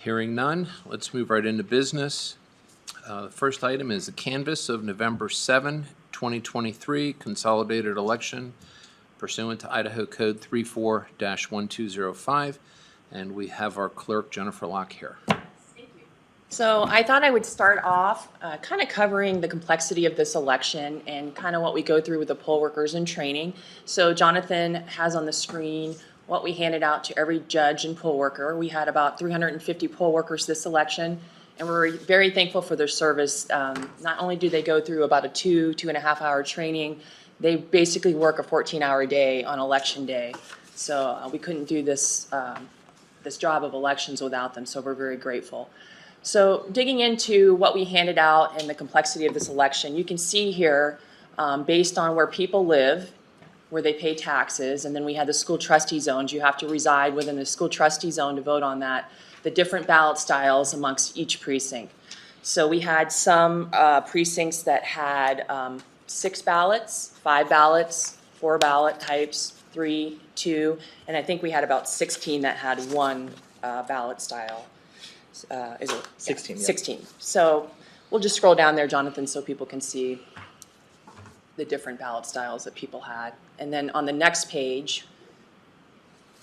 Hearing none, let's move right into business. The first item is the canvass of November 7, 2023, consolidated election pursuant to Idaho Code 34-1205. And we have our clerk, Jennifer Locke, here. So I thought I would start off kind of covering the complexity of this election and kind of what we go through with the poll workers in training. So Jonathan has on the screen what we handed out to every judge and poll worker. We had about 350 poll workers this election, and we're very thankful for their service. Not only do they go through about a 2.5 hour training, they basically work a 14-hour day on election day. So we couldn't do this job of elections without them, so we're very grateful. So digging into what we handed out and the complexity of this election, you can see here, based on where people live, where they pay taxes, and then we had the school trustee zones. You have to reside within the school trustee zone to vote on that, the different ballot styles amongst each precinct. So we had some precincts that had 6 ballots, 5 ballots, 4 ballot types, 3, 2, and I think we had about 16 that had 1 ballot style. Is it 16? Yeah. 16. So we'll just scroll down there, Jonathan, so people can see the different ballot styles that people had. And then on the next page,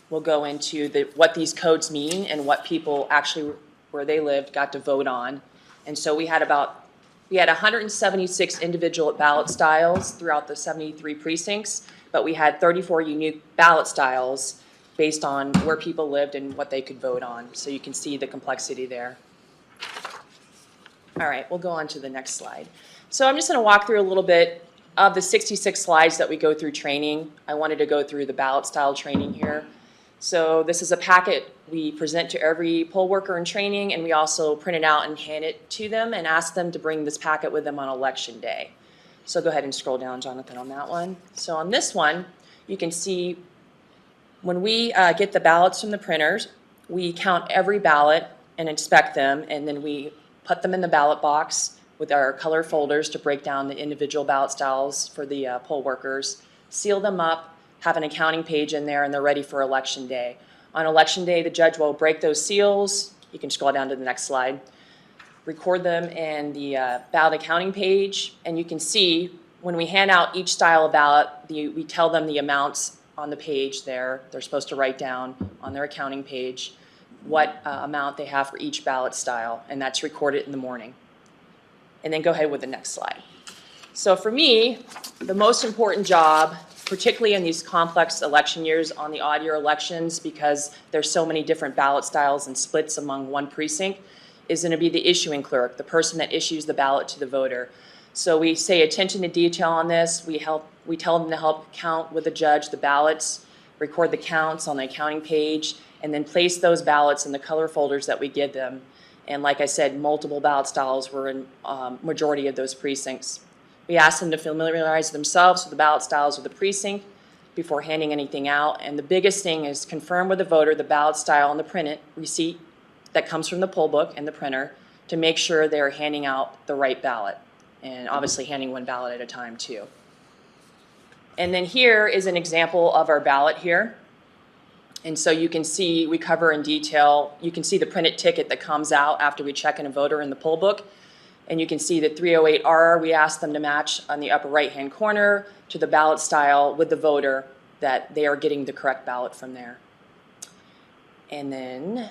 we'll go into what these codes mean and what people actually, where they lived, got to vote on. And so we had 176 individual ballot styles throughout the 73 precincts, but we had 34 unique ballot styles based on where people lived and what they could vote on. So you can see the complexity there. All right, we'll go on to the next slide. So I'm just going to walk through a little bit of the 66 slides that we go through training. I wanted to go through the ballot style training here. So this is a packet we present to every poll worker in training, and we also print it out and hand it to them and ask them to bring this packet with them on election day. So go ahead and scroll down, Jonathan, on that one. So on this one, you can see when we get the ballots from the printers, we count every ballot and inspect them, and then we put them in the ballot box with our color folders to break down the individual ballot styles for the poll workers, seal them up, have an accounting page in there, and they're ready for election day. On election day, the judge will break those seals. You can scroll down to the next slide. Record them in the ballot accounting page, and you can see when we hand out each style of ballot, we tell them the amounts on the page there. They're supposed to write down on their accounting page what amount they have for each ballot style, and that's recorded in the morning. And then go ahead with the next slide. So for me, the most important job, particularly in these complex election years on the odd year elections, because there's so many different ballot styles and splits among one precinct, is going to be the issuing clerk, the person that issues the ballot to the voter. So we say attention to detail on this. We tell them to help count with the judge the ballots, record the counts on the accounting page, and then place those ballots in the color folders that we give them. And like I said, multiple ballot styles were in majority of those precincts. We ask them to familiarize themselves with the ballot styles of the precinct before handing anything out. And the biggest thing is confirm with the voter the ballot style on the printed receipt that comes from the poll book and the printer to make sure they're handing out the right ballot. And obviously handing one ballot at a time too. And then here is an example of our ballot here. And so you can see, we cover in detail, you can see the printed ticket that comes out after we check in a voter in the poll book. And you can see the 308R, we ask them to match on the upper right-hand corner to the ballot style with the voter that they are getting the correct ballot from there. And then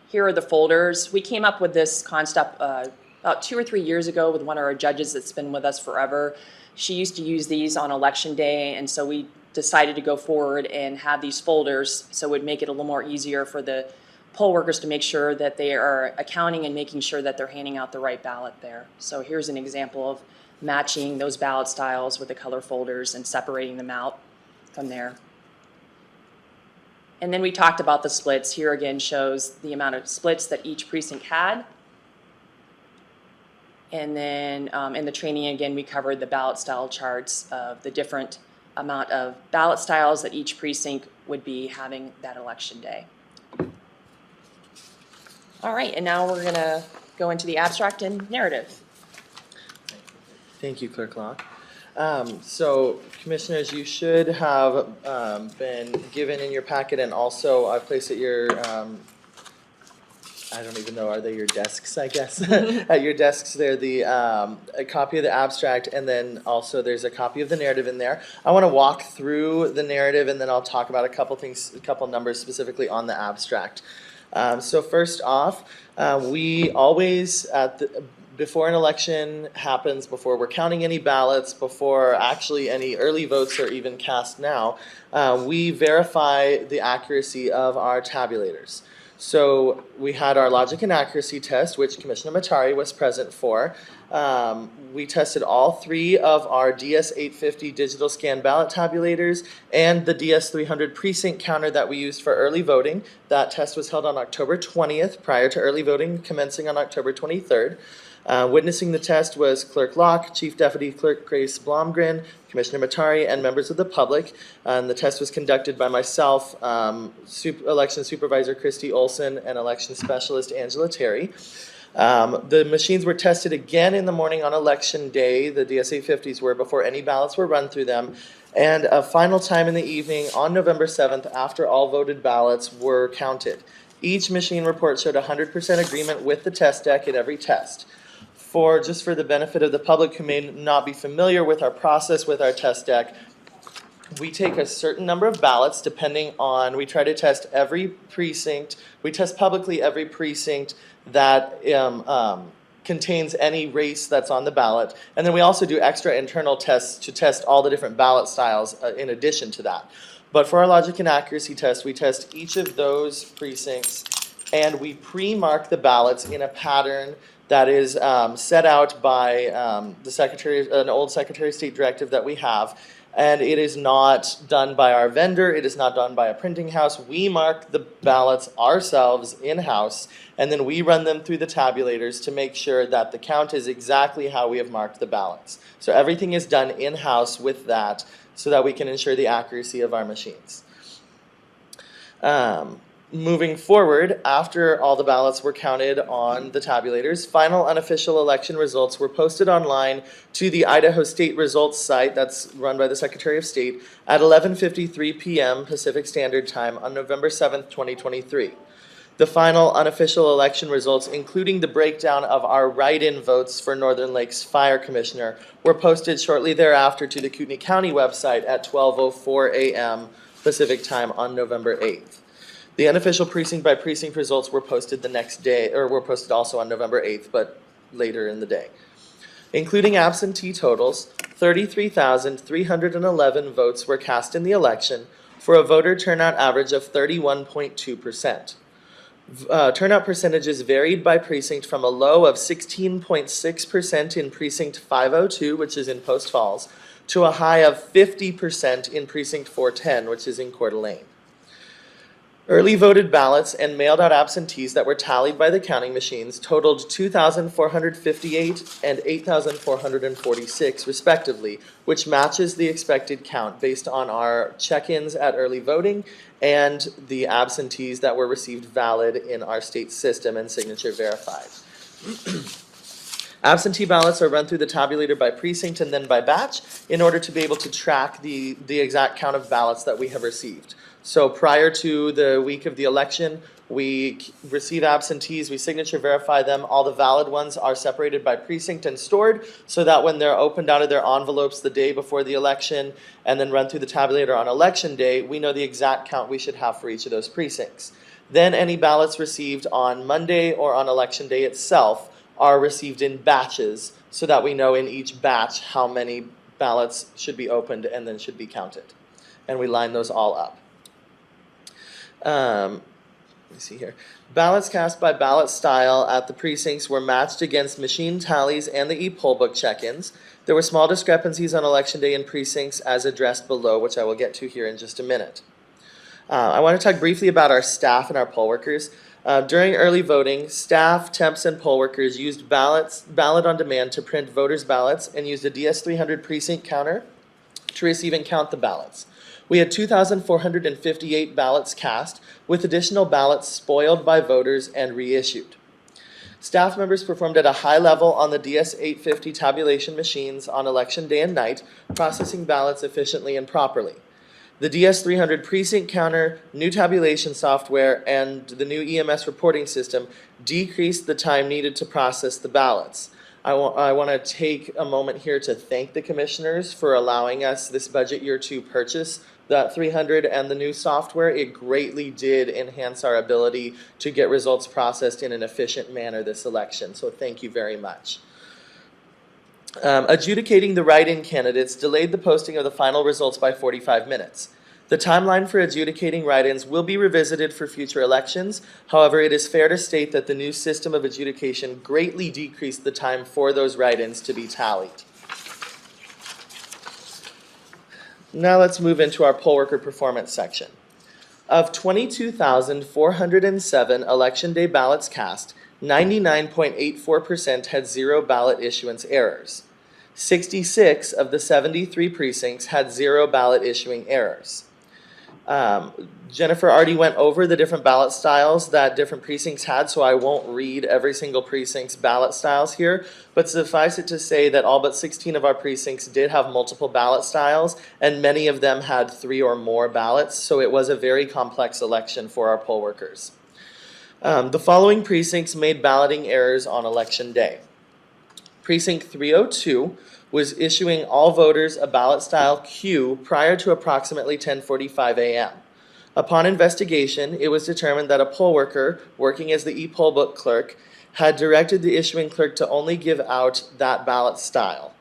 here are the folders. We came up with this concept about 2 or 3 years ago with one of our judges that's been with us forever. She used to use these on election day, and so we decided to go forward and have these folders so it would make it a little more easier for the poll workers to make sure that they are accounting and making sure that they're handing out the right ballot there. So here's an example of matching those ballot styles with the color folders and separating them out from there. And then we talked about the splits. Here again shows the amount of splits that each precinct had. And then in the training, again, we covered the ballot style charts of the different amount of ballot styles that each precinct would be having that election day. All right, and now we're going to go into the abstract and narrative. Thank you, Clerk Locke. So, Commissioners, you should have been given in your packet, and also I've placed at your I don't even know, are they your desks, I guess? At your desks there, a copy of the abstract, and then also there's a copy of the narrative in there. I want to walk through the narrative, and then I'll talk about a couple numbers specifically on the abstract. So first off, we always, before an election happens, before we're counting any ballots, before actually any early votes are even cast now, we verify the accuracy of our tabulators. So we had our logic and accuracy test, which Commissioner Matari was present for. We tested all three of our DS850 digital scan ballot tabulators and the DS300 precinct counter that we used for early voting. That test was held on October 20th, prior to early voting commencing on October 23rd. Witnessing the test was Clerk Locke, Chief Deputy Clerk Grace Blomgren, Commissioner Matari, and members of the public. The test was conducted by myself, Election Supervisor Christy Olson, and Election Specialist Angela Terry. The machines were tested again in the morning on Election Day, the DS850s were, before any ballots were run through them, and a final time in the evening on November 7th after all voted ballots were counted. Each machine report showed 100% agreement with the test deck at every test. Just for the benefit of the public who may not be familiar with our process with our test deck, we take a certain number of ballots depending on, we try to test every precinct, we test publicly every precinct that contains any race that's on the ballot. And then we also do extra internal tests to test all the different ballot styles in addition to that. But for our logic and accuracy test, we test each of those precincts and we pre-mark the ballots in a pattern that is set out by an old Secretary of State directive that we have. And it is not done by our vendor, it is not done by a printing house. We mark the ballots ourselves in-house, and then we run them through the tabulators to make sure that the count is exactly how we have marked the ballots. So everything is done in-house with that, so that we can ensure the accuracy of our machines. Moving forward, after all the ballots were counted on the tabulators, final unofficial election results were posted online to the Idaho State Results site that's run by the Secretary of State at 11:53 p.m. Pacific Standard Time on November 7th, 2023. The final unofficial election results, including the breakdown of our write-in votes for Northern Lakes Fire Commissioner, were posted shortly thereafter to the Kootenai County website at 12:04 a.m. Pacific Time on November 8th. The unofficial precinct-by-precinct results were posted the next day, or were posted also on November 8th, but later in the day. Including absentee totals, 33,311 votes were cast in the election for a voter turnout average of 31.2%. Turnout percentages varied by precinct from a low of 16.6% in Precinct 502, which is in Post Falls, to a high of 50% in Precinct 410, which is in Coeur d'Alene. Early voted ballots and mailed out absentees that were tallied by the counting machines totaled 2,458 and 8,446 respectively, which matches the expected count based on our check-ins at early voting and the absentees that were received valid in our state system and signature verified. Absentee ballots are run through the tabulator by precinct and then by batch in order to be able to track the exact count of ballots that we have received. So prior to the week of the election, we receive absentees, we signature verify them. All the valid ones are separated by precinct and stored so that when they're opened out of their envelopes the day before the election and then run through the tabulator on election day, we know the exact count we should have for each of those precincts. Then any ballots received on Monday or on election day itself are received in batches so that we know in each batch how many ballots should be opened and then should be counted. And we line those all up. Let me see here. Ballots cast by ballot style at the precincts were matched against machine tallies and the e-poll book check-ins. There were small discrepancies on election day in precincts as addressed below, which I will get to here in just a minute. I want to talk briefly about our staff and our poll workers. During early voting, staff, temps, and poll workers used ballot on demand to print voters' ballots and used a DS300 precinct counter to receive and count the ballots. We had 2,458 ballots cast, with additional ballots spoiled by voters and reissued. Staff members performed at a high level on the DS850 tabulation machines on election day and night, processing ballots efficiently and properly. The DS300 precinct counter, new tabulation software, and the new EMS reporting system decreased the time needed to process the ballots. I want to take a moment here to thank the commissioners for allowing us this budget year to purchase that 300 and the new software. It greatly did enhance our ability to get results processed in an efficient manner this election, so thank you very much. Adjudicating the write-in candidates delayed the posting of the final results by 45 minutes. The timeline for adjudicating write-ins will be revisited for future elections. However, it is fair to state that the new system of adjudication greatly decreased the time for those write-ins to be tallied. Now let's move into our poll worker performance section. Of 22,407 Election Day ballots cast, 99.84% had zero ballot issuance errors. 66 of the 73 precincts had zero ballot issuing errors. Jennifer already went over the different ballot styles that different precincts had, so I won't read every single precinct's ballot styles here, but suffice it to say that all but 16 of our precincts did have multiple ballot styles, and many of them had 3 or more ballots, so it was a very complex election for our poll workers. The following precincts made balloting errors on Election Day. Precinct 302 was issuing all voters a ballot style Q prior to approximately 10:45 a.m. Upon investigation, it was determined that a poll worker working as the e-poll book clerk had directed the issuing clerk to only give out that ballot style.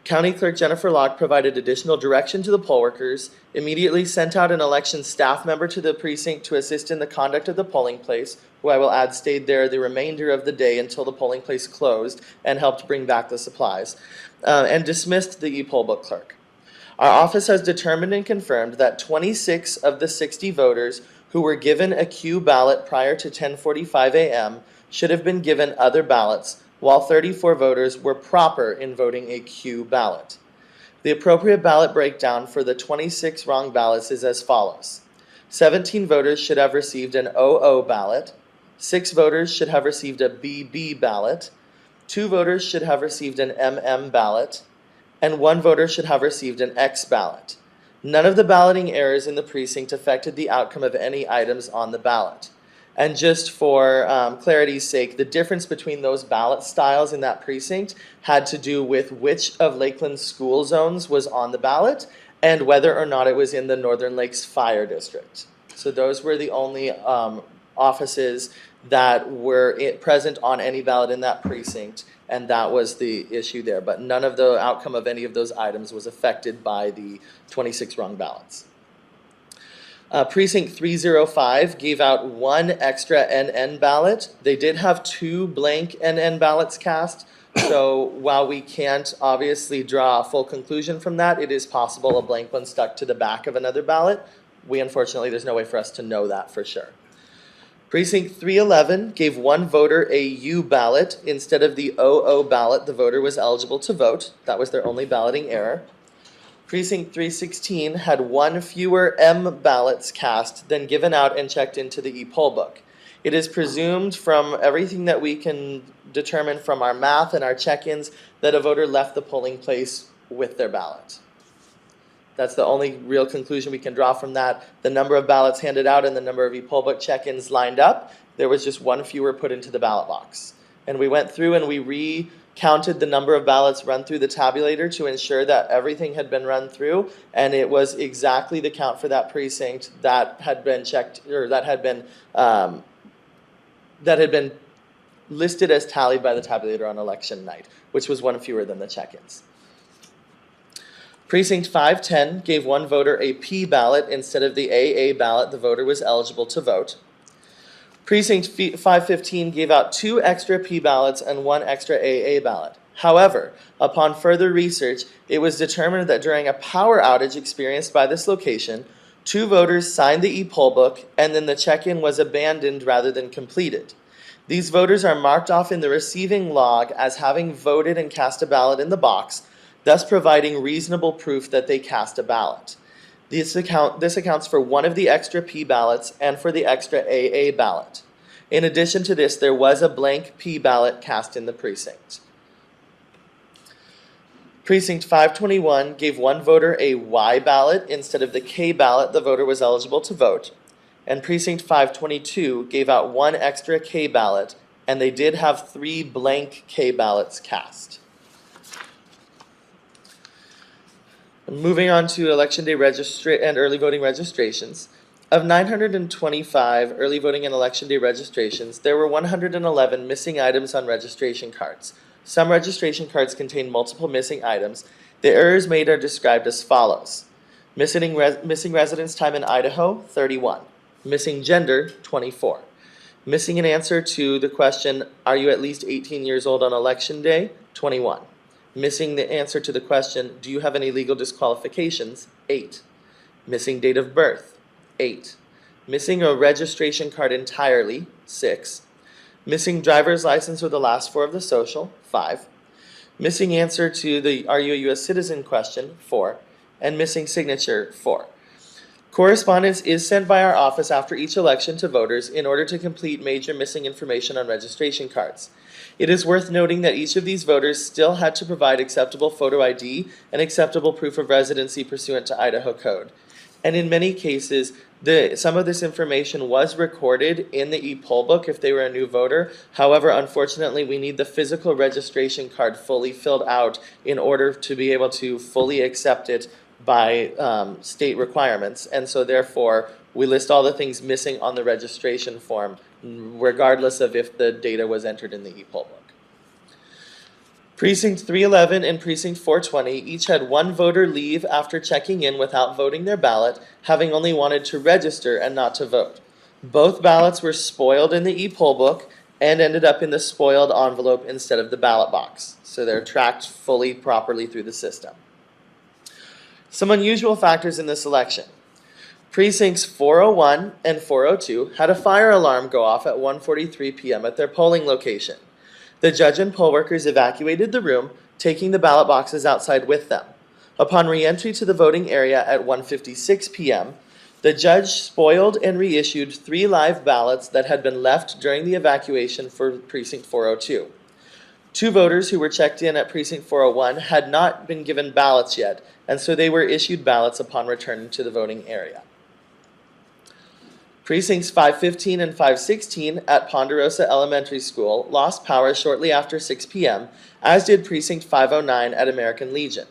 County Clerk Jennifer Locke provided additional direction to the poll workers, immediately sent out an election staff member to the precinct to assist in the conduct of the polling place, who I will add stayed there the remainder of the day until the polling place closed and helped bring back the supplies, and dismissed the e-poll book clerk. Our office has determined and confirmed that 26 of the 60 voters who were given a Q ballot prior to 10:45 a.m. should have been given other ballots, while 34 voters were proper in voting a Q ballot. The appropriate ballot breakdown for the 26 wrong ballots is as follows. 17 voters should have received an OO ballot, 6 voters should have received a BB ballot, 2 voters should have received an MM ballot, and 1 voter should have received an X ballot. None of the balloting errors in the precinct affected the outcome of any items on the ballot. And just for clarity's sake, the difference between those ballot styles in that precinct had to do with which of Lakeland's school zones was on the ballot and whether or not it was in the Northern Lakes Fire District. So those were the only offices that were present on any ballot in that precinct, and that was the issue there. But none of the outcome of any of those items was affected by the 26 wrong ballots. Precinct 305 gave out 1 extra NN ballot. They did have 2 blank NN ballots cast, so while we can't obviously draw a full conclusion from that, it is possible a blank one stuck to the back of another ballot. Unfortunately, there's no way for us to know that for sure. Precinct 311 gave 1 voter a U ballot instead of the OO ballot the voter was eligible to vote. That was their only balloting error. Precinct 316 had 1 fewer M ballots cast than given out and checked into the e-poll book. It is presumed from everything that we can determine from our math and our check-ins that a voter left the polling place with their ballot. That's the only real conclusion we can draw from that. The number of ballots handed out and the number of e-poll book check-ins lined up, there was just 1 fewer put into the ballot box. And we went through and we recounted the number of ballots run through the tabulator to ensure that everything had been run through, and it was exactly the count for that precinct that had been checked, or that had been listed as tallied by the tabulator on election night, which was 1 fewer than the check-ins. Precinct 510 gave 1 voter a P ballot instead of the AA ballot the voter was eligible to vote. Precinct 515 gave out 2 extra P ballots and 1 extra AA ballot. However, upon further research, it was determined that during a power outage experienced by this location, 2 voters signed the e-poll book and then the check-in was abandoned rather than completed. These voters are marked off in the receiving log as having voted and cast a ballot in the box, thus providing reasonable proof that they cast a ballot. This accounts for 1 of the extra P ballots and for the extra AA ballot. In addition to this, there was a blank P ballot cast in the precinct. Precinct 521 gave one voter a Y ballot instead of the K ballot the voter was eligible to vote. And Precinct 522 gave out one extra K ballot, and they did have 3 blank K ballots cast. Moving on to Election Day and early voting registrations. Of 925 early voting and Election Day registrations, there were 111 missing items on registration cards. Some registration cards contain multiple missing items. The errors made are described as follows. Missing residence time in Idaho, 31. Missing gender, 24. Missing an answer to the question, are you at least 18 years old on Election Day, 21. Missing the answer to the question, do you have any legal disqualifications, 8. Missing date of birth, 8. Missing a registration card entirely, 6. Missing driver's license or the last 4 of the social, 5. Missing answer to the are you a U.S. citizen question, 4. And missing signature, 4. Correspondence is sent by our office after each election to voters in order to complete major missing information on registration cards. It is worth noting that each of these voters still had to provide acceptable photo ID and acceptable proof of residency pursuant to Idaho code. And in many cases, some of this information was recorded in the e-poll book if they were a new voter. However, unfortunately, we need the physical registration card fully filled out in order to be able to fully accept it by state requirements. And so therefore, we list all the things missing on the registration form, regardless of if the data was entered in the e-poll book. Precinct 311 and Precinct 420 each had one voter leave after checking in without voting their ballot, having only wanted to register and not to vote. Both ballots were spoiled in the e-poll book and ended up in the spoiled envelope instead of the ballot box. So they're tracked fully properly through the system. Some unusual factors in this election. Precincts 401 and 402 had a fire alarm go off at 1:43 p.m. at their polling location. The judge and poll workers evacuated the room, taking the ballot boxes outside with them. Upon re-entry to the voting area at 1:56 p.m., the judge spoiled and reissued 3 live ballots that had been left during the evacuation for Precinct 402. 2 voters who were checked in at Precinct 401 had not been given ballots yet, and so they were issued ballots upon returning to the voting area. Precincts 515 and 516 at Ponderosa Elementary School lost power shortly after 6 p.m., as did Precinct 509 at American Legion.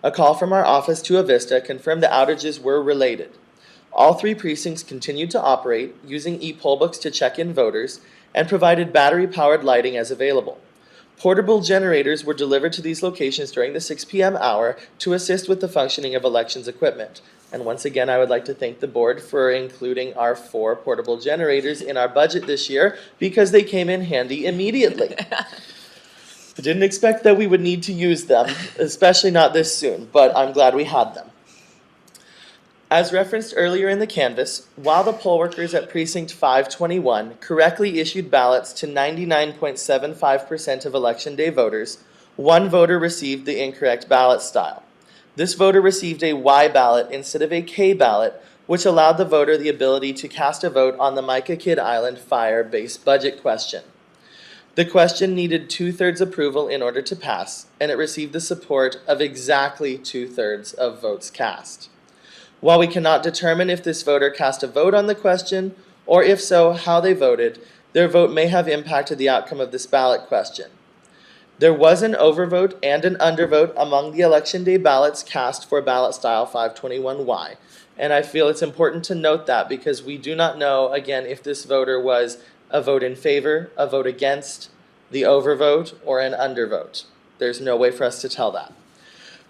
A call from our office to Avista confirmed the outages were related. All 3 precincts continued to operate, using e-poll books to check in voters, and provided battery-powered lighting as available. Portable generators were delivered to these locations during the 6 p.m. hour to assist with the functioning of elections equipment. And once again, I would like to thank the board for including our 4 portable generators in our budget this year because they came in handy immediately. I didn't expect that we would need to use them, especially not this soon, but I'm glad we had them. As referenced earlier in the canvass, while the poll workers at Precinct 521 correctly issued ballots to 99.75% of Election Day voters, 1 voter received the incorrect ballot style. This voter received a Y ballot instead of a K ballot, which allowed the voter the ability to cast a vote on the Micah Kidd Island fire base budget question. The question needed 2/3 approval in order to pass, and it received the support of exactly 2/3 of votes cast. While we cannot determine if this voter cast a vote on the question, or if so, how they voted, their vote may have impacted the outcome of this ballot question. There was an overvote and an undervote among the Election Day ballots cast for ballot style 521Y, and I feel it's important to note that because we do not know, again, if this voter was a vote in favor, a vote against, the overvote, or an undervote. There's no way for us to tell that.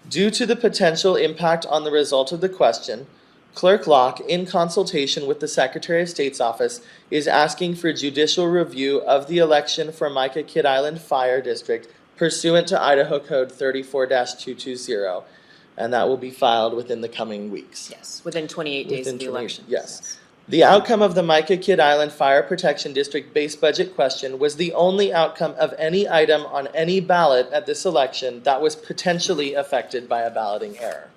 Due to the potential impact on the result of the question, Clerk Locke, in consultation with the Secretary of State's office, is asking for judicial review of the election for Micah Kidd Island Fire District pursuant to Idaho Code 34-220, and that will be filed within the coming weeks. Yes, within 28 days of the election. Yes. The outcome of the Micah Kidd Island Fire Protection District base budget question was the only outcome of any item on any ballot at this election that was potentially affected by a balloting error.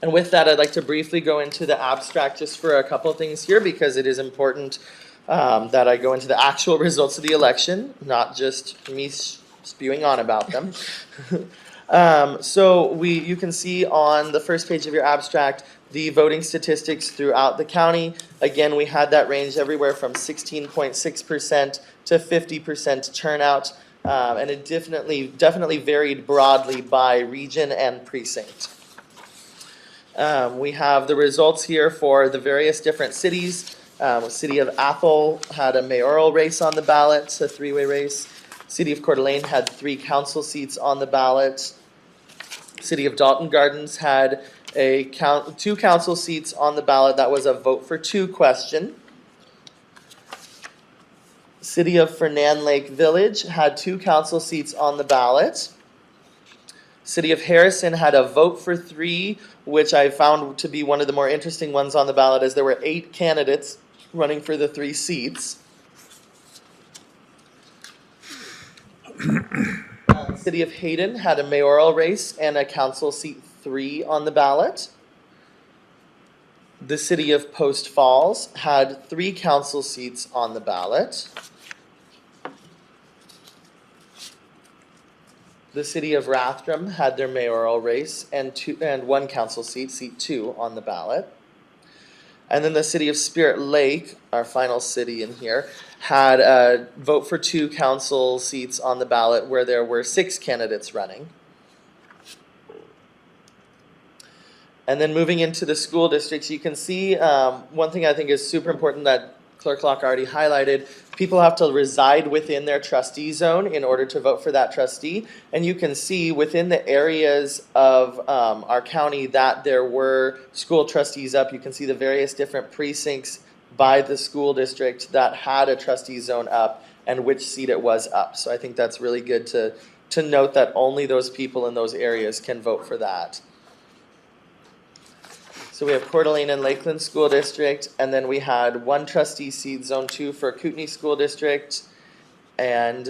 And with that, I'd like to briefly go into the abstract just for a couple things here because it is important that I go into the actual results of the election, not just me spewing on about them. So you can see on the first page of your abstract the voting statistics throughout the county. Again, we had that range everywhere from 16.6% to 50% turnout, and it definitely varied broadly by region and precinct. We have the results here for the various different cities. City of Athol had a mayoral race on the ballot, a three-way race. City of Coeur d'Alene had 3 council seats on the ballot. City of Dalton Gardens had 2 council seats on the ballot. That was a vote for 2 question. City of Fernand Lake Village had 2 council seats on the ballot. City of Harrison had a vote for 3, which I found to be one of the more interesting ones on the ballot, as there were 8 candidates running for the 3 seats. City of Hayden had a mayoral race and a council seat 3 on the ballot. The City of Post Falls had 3 council seats on the ballot. The City of Rathdrum had their mayoral race and 1 council seat, seat 2, on the ballot. And then the City of Spirit Lake, our final city in here, had a vote for 2 council seats on the ballot, where there were 6 candidates running. And then moving into the school districts, you can see one thing I think is super important that Clerk Locke already highlighted. People have to reside within their trustee zone in order to vote for that trustee. And you can see within the areas of our county that there were school trustees up. You can see the various different precincts by the school district that had a trustee zone up and which seat it was up. So I think that's really good to note that only those people in those areas can vote for that. So we have Coeur d'Alene and Lakeland School District, and then we had 1 trustee seat, Zone 2, for Kootenai School District, and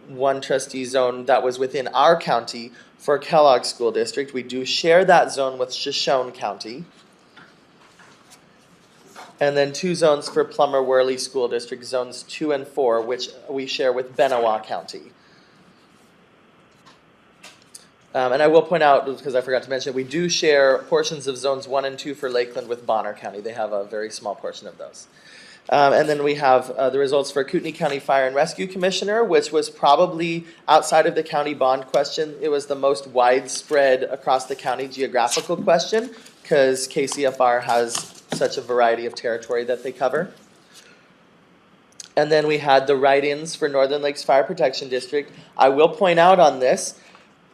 1 trustee zone that was within our county for Kellogg School District. We do share that zone with Shoshone County. And then 2 zones for Plummer-Worley School District, Zones 2 and 4, which we share with Benawa County. And I will point out, because I forgot to mention, we do share portions of Zones 1 and 2 for Lakeland with Bonner County. They have a very small portion of those. And then we have the results for Kootenai County Fire and Rescue Commissioner, which was probably, outside of the county bond question, it was the most widespread across the county geographical question, because KCFR has such a variety of territory that they cover. And then we had the write-ins for Northern Lakes Fire Protection District. I will point out on this,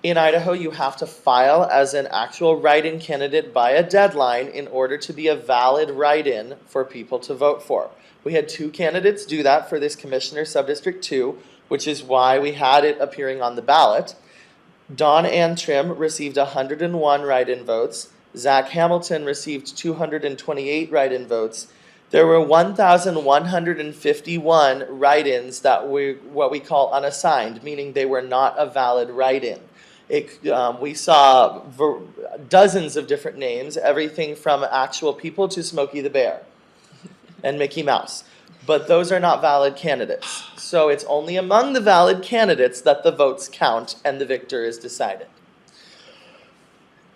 in Idaho, you have to file as an actual write-in candidate by a deadline in order to be a valid write-in for people to vote for. We had 2 candidates do that for this Commissioner Subdistrict 2, which is why we had it appearing on the ballot. Dawn Ann Trim received 101 write-in votes. Zach Hamilton received 228 write-in votes. There were 1,151 write-ins that were what we call unassigned, meaning they were not a valid write-in. We saw dozens of different names, everything from actual people to Smokey the Bear and Mickey Mouse. But those are not valid candidates. So it's only among the valid candidates that the votes count and the victor is decided.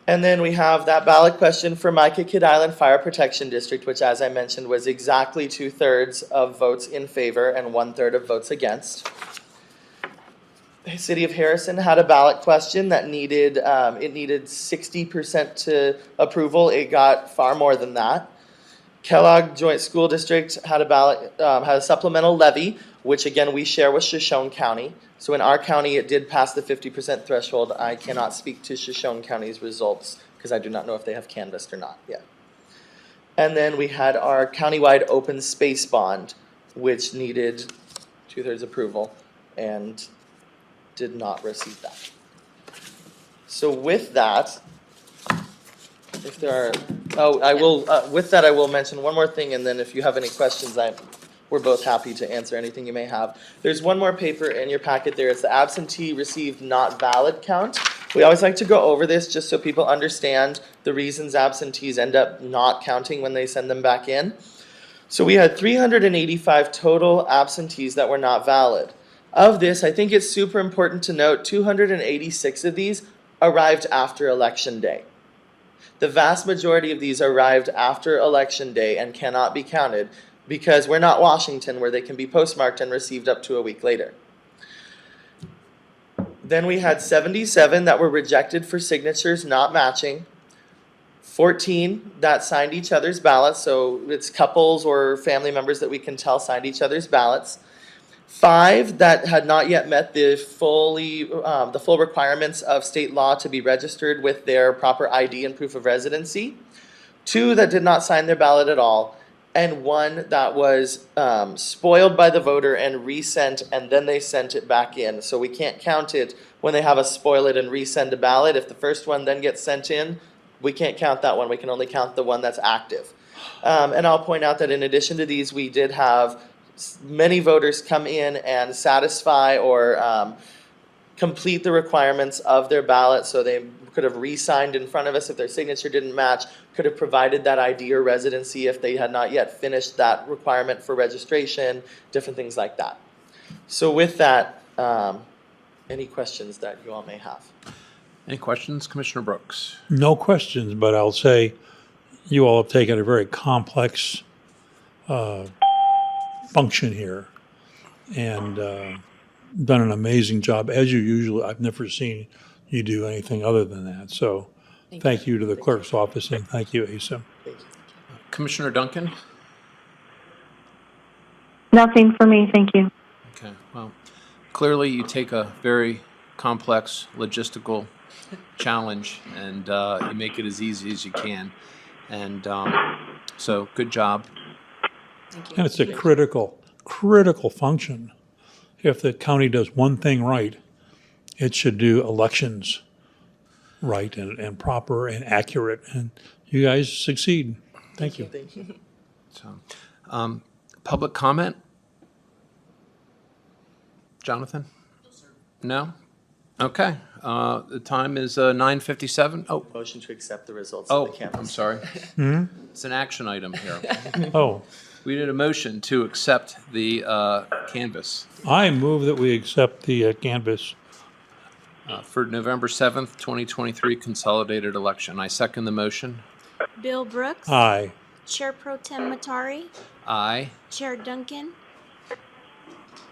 And then we have that ballot question for Micah-Kidd Island Fire Protection District, which, as I mentioned, was exactly 2/3 of votes in favor and 1/3 of votes against. The City of Harrison had a ballot question that needed 60% to approval. It got far more than that. Kellogg Joint School District had a supplemental levy, which again we share with Shoshone County. So in our county, it did pass the 50% threshold. I cannot speak to Shoshone County's results because I do not know if they have canvassed or not yet. And then we had our countywide open space bond, which needed 2/3 approval and did not receive that. So with that, if there are, I will mention one more thing, and then if you have any questions, we're both happy to answer anything you may have. There's one more paper in your packet there. It's the absentee received not valid count. We always like to go over this just so people understand the reasons absentees end up not counting when they send them back in. So we had 385 total absentees that were not valid. Of this, I think it's super important to note 286 of these arrived after Election Day. The vast majority of these arrived after Election Day and cannot be counted because we're not Washington where they can be postmarked and received up to a week later. Then we had 77 that were rejected for signatures not matching. 14 that signed each other's ballots, so it's couples or family members that we can tell signed each other's ballots. 5 that had not yet met the full requirements of state law to be registered with their proper ID and proof of residency. 2 that did not sign their ballot at all, and 1 that was spoiled by the voter and resent, and then they sent it back in. So we can't count it when they have us spoil it and resend a ballot. If the first one then gets sent in, we can't count that one. We can only count the one that's active. And I'll point out that in addition to these, we did have many voters come in and satisfy or complete the requirements of their ballot, so they could have re-signed in front of us if their signature didn't match, could have provided that ID or residency if they had not yet finished that requirement for registration, different things like that. So with that, any questions that you all may have? Any questions, Commissioner Brooks? No questions, but I'll say you all have taken a very complex function here and done an amazing job, as you usually, I've never seen you do anything other than that. So thank you to the clerk's office and thank you, Asa. Thank you. Commissioner Duncan? Nothing for me, thank you. Okay, well, clearly you take a very complex logistical challenge and you make it as easy as you can. And so good job. Thank you. And it's a critical function. If the county does one thing right, it should do elections right and proper and accurate. And you guys succeed. Thank you. Thank you. So, public comment? Jonathan? No? Okay, the time is 9:57. Oh, Motion to accept the results of the I'm canvas. sorry. It's an action item here. Oh, We need a motion to accept the canvas I move that we accept the canvas. for November 7th, 2023 consolidated election. I second the motion. Bill Brooks. Aye. Chair Pro Tem Matari. Aye. Chair Duncan.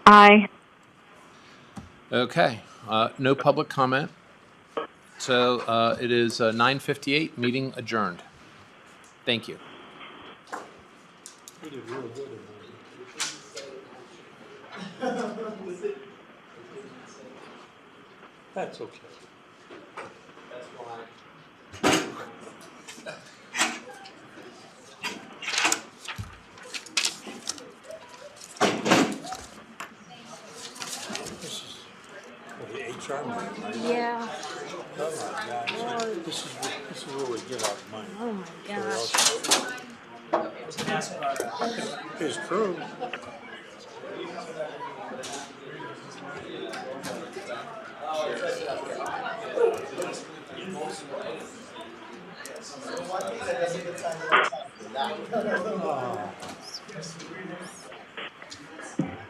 Aye. Okay, no public comment. So it is 9:58, meeting adjourned. Thank you. That's okay. The HR man, right? Yeah. Oh my gosh. This is where we get our money. Oh my gosh. It's true.